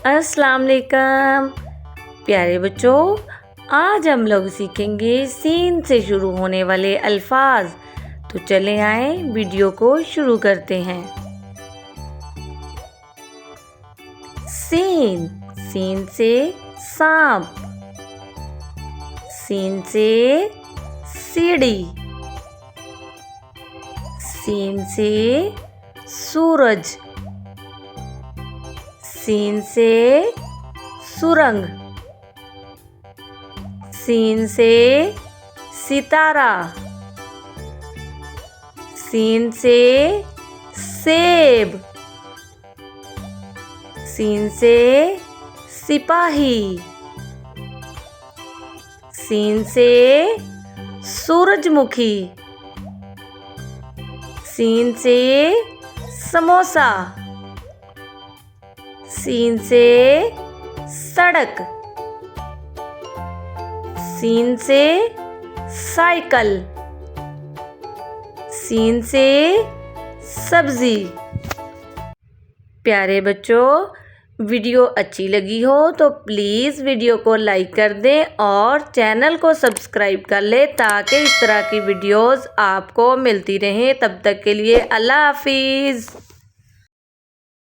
अस्सलाम वालेकुम प्यारे बच्चों, आज हम लोग सीखेंगे सीन से शुरू होने वाले अल्फाज। तो चले आए वीडियो को शुरू करते हैं। सीन, सीन से सांप, सीन से सीढ़ी, सीन से सूरज, सीन से सुरंग, सीन से सितारा, सीन से सेब, सीन से सिपाही, सीन से सूरजमुखी, सीन से समोसा, सीन से सड़क, सीन से साइकिल, सीन से सब्जी। प्यारे बच्चों, वीडियो अच्छी लगी हो तो प्लीज़ वीडियो को लाइक कर दें और चैनल को सब्सक्राइब कर लें ताकि इस तरह की वीडियोस आपको मिलती रहें। तब तक के लिए अल्लाह हाफिज़।